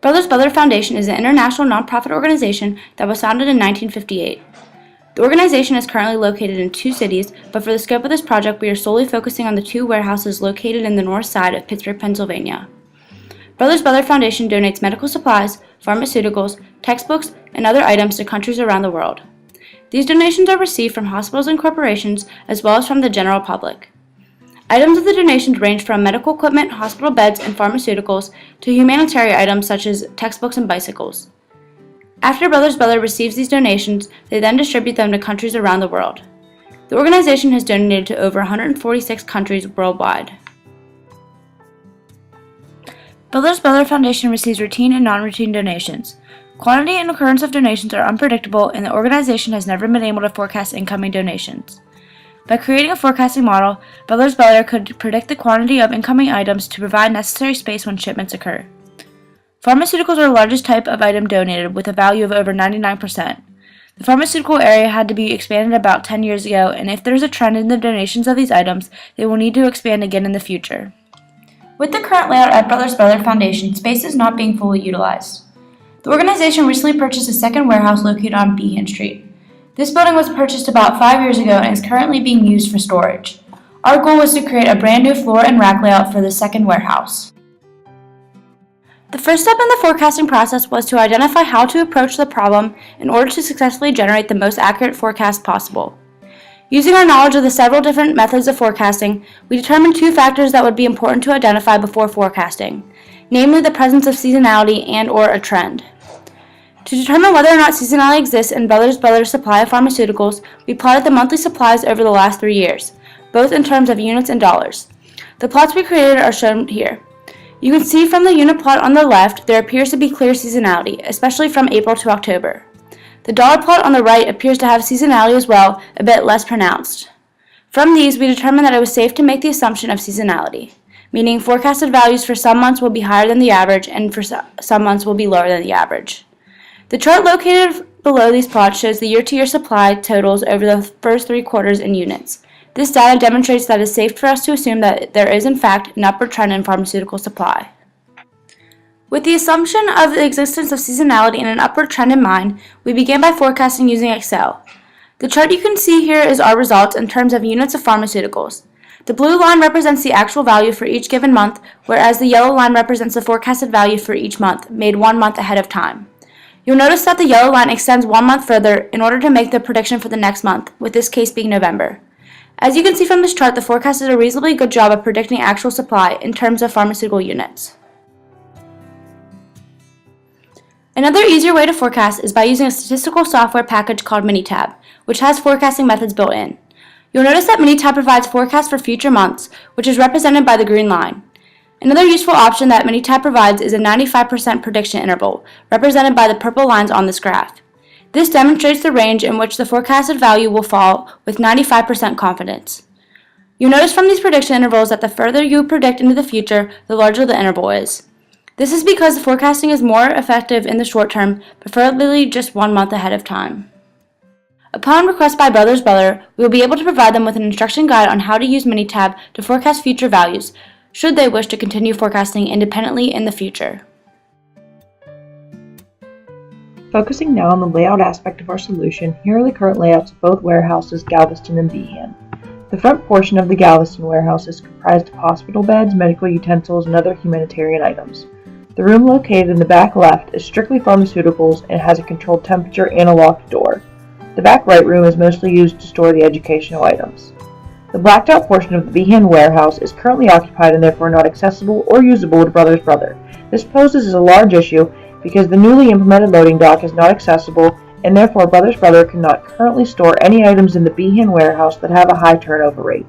Brothers Butler Foundation is an international nonprofit organization that was founded in 1958. The organization is currently located in 2 cities, but for the scope of this project, we are solely focusing on the 2 warehouses located in the north side of Pittsburgh, Pennsylvania. Brothers Butler Foundation donates medical supplies, pharmaceuticals, textbooks, and other items to countries around the world. These donations are received from hospitals and corporations, as well as from the general public. Items of the donations range from medical equipment, hospital beds, and pharmaceuticals to humanitarian items such as textbooks and bicycles. After Brothers Butler receives these donations, they then distribute them to countries around the world. The organization has donated to over 146 countries worldwide. Brothers Butler Foundation receives routine and non-routine donations. Quantity and occurrence of donations are unpredictable, and the organization has never been able to forecast incoming donations. By creating a forecasting model, Brothers Butler could predict the quantity of incoming items to provide necessary space when shipments occur. Pharmaceuticals are the largest type of item donated, with a value of over 99%. The pharmaceutical area had to be expanded about 10 years ago, and if there is a trend in the donations of these items, they will need to expand again in the future. With the current layout at Brothers Butler Foundation, space is not being fully utilized. The organization recently purchased a second warehouse located on Behan Street. This building was purchased about 5 years ago and is currently being used for storage. Our goal was to create a brand new floor and rack layout for the second warehouse. The first step in the forecasting process was to identify how to approach the problem in order to successfully generate the most accurate forecast possible. Using our knowledge of the several different methods of forecasting, we determined 2 factors that would be important to identify before forecasting, namely the presence of seasonality and/or a trend. To determine whether or not seasonality exists in Brothers Butler's supply of pharmaceuticals, we plotted the monthly supplies over the last 3 years, both in terms of units and dollars. The plots we created are shown here. You can see from the unit plot on the left, there appears to be clear seasonality, especially from April to October. The dollar plot on the right appears to have seasonality as well, a bit less pronounced. From these, we determined that it was safe to make the assumption of seasonality, meaning forecasted values for some months will be higher than the average and for some months will be lower than the average. The chart located below these plots shows the year-to-year supply totals over the first 3 quarters in units. This data demonstrates that it is safe for us to assume that there is in fact an upward trend in pharmaceutical supply. With the assumption of the existence of seasonality and an upward trend in mind, we began by forecasting using Excel. The chart you can see here is our results in terms of units of pharmaceuticals. The blue line represents the actual value for each given month, whereas the yellow line represents the forecasted value for each month, made 1 month ahead of time. You'll notice that the yellow line extends 1 month further in order to make the prediction for the next month, with this case being November. As you can see from this chart, the forecast did a reasonably good job of predicting actual supply in terms of pharmaceutical units. Another easier way to forecast is by using a statistical software package called Minitab, which has forecasting methods built in. You'll notice that Minitab provides forecasts for future months, which is represented by the green line. Another useful option that Minitab provides is a 95% prediction interval, represented by the purple lines on this graph. This demonstrates the range in which the forecasted value will fall with 95% confidence. You'll notice from these prediction intervals that the further you predict into the future, the larger the interval is. This is because the forecasting is more effective in the short term, preferably just 1 month ahead of time. Upon request by Brothers Butler, we will be able to provide them with an instruction guide on how to use Minitab to forecast future values, should they wish to continue forecasting independently in the future. Focusing now on the layout aspect of our solution, here are the current layouts of both warehouses, Galveston and Behan. The front portion of the Galveston warehouse is comprised of hospital beds, medical utensils, and other humanitarian items. The room located in the back left is strictly pharmaceuticals and has a controlled temperature and a locked door. The back right room is mostly used to store the educational items. The blacked out portion of the Behan warehouse is currently occupied and therefore not accessible or usable to Brothers Butler. This poses a large issue because the newly implemented loading dock is not accessible and therefore Brothers Butler cannot currently store any items in the Behan warehouse that have a high turnover rate.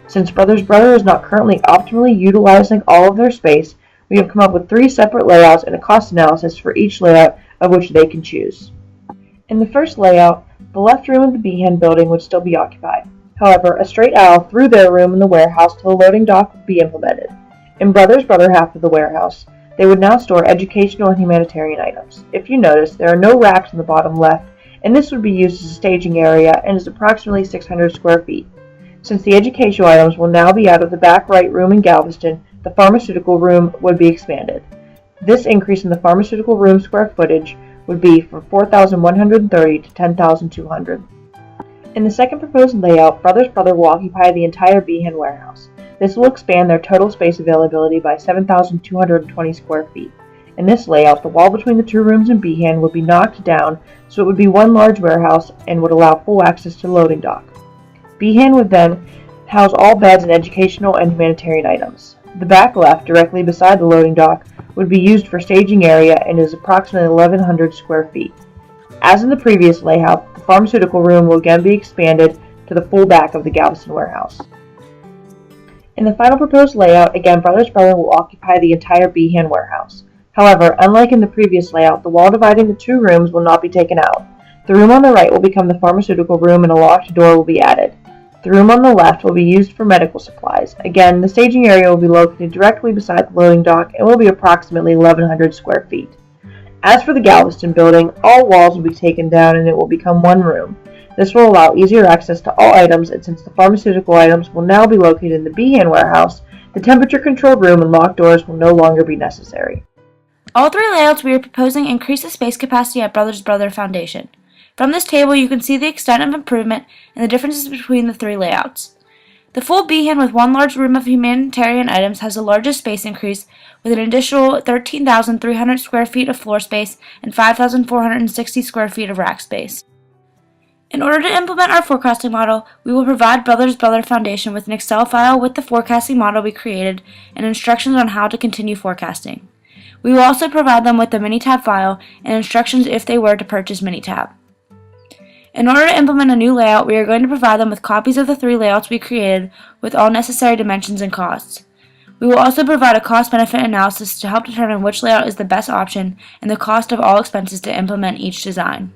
Since Brothers Butler is not currently optimally utilizing all of their space, we have come up with 3 separate layouts and a cost analysis for each layout of which they can choose. In the first layout, the left room of the Behan building would still be occupied. However, a straight aisle through their room in the warehouse to the loading dock would be implemented. In Brothers Butler half of the warehouse, they would now store educational and humanitarian items. If you notice, there are no racks on the bottom left, and this would be used as a staging area and is approximately 600 square feet. Since the educational items will now be out of the back right room in Galveston, the pharmaceutical room would be expanded. This increase in the pharmaceutical room square footage would be from 4,130 to 10,200. In the second proposed layout, Brothers Brother will occupy the entire Behan warehouse. This will expand their total space availability by 7,220 square feet. In this layout, the wall between the two rooms in Behan would be knocked down, so it would be one large warehouse and would allow full access to the loading dock. Behan would then house all beds and educational and humanitarian items. The back left, directly beside the loading dock, would be used for staging area and is approximately 1,100 square feet. As in the previous layout, the pharmaceutical room will again be expanded to the full back of the Galveston warehouse. In the final proposed layout, again, Brothers Brother will occupy the entire Behan warehouse. However, unlike in the previous layout, the wall dividing the two rooms will not be taken out. The room on the right will become the pharmaceutical room and a locked door will be added. The room on the left will be used for medical supplies. Again, the staging area will be located directly beside the loading dock and will be approximately 1,100 square feet. As for the Galveston building, all walls will be taken down and it will become one room. This will allow easier access to all items, and since the pharmaceutical items will now be located in the Behan warehouse, the temperature-controlled room and locked doors will no longer be necessary. All three layouts we are proposing increase the space capacity at Brothers Brother Foundation. From this table, you can see the extent of improvement and the differences between the three layouts. The full Behan with one large room of humanitarian items has the largest space increase, with an additional 13,300 square feet of floor space and 5,460 square feet of rack space. In order to implement our forecasting model, we will provide Brothers Brother Foundation with an Excel file with the forecasting model we created and instructions on how to continue forecasting. We will also provide them with the Minitab file and instructions if they were to purchase Minitab. In order to implement a new layout, we are going to provide them with copies of the three layouts we created with all necessary dimensions and costs. We will also provide a cost-benefit analysis to help determine which layout is the best option and the cost of all expenses to implement each design.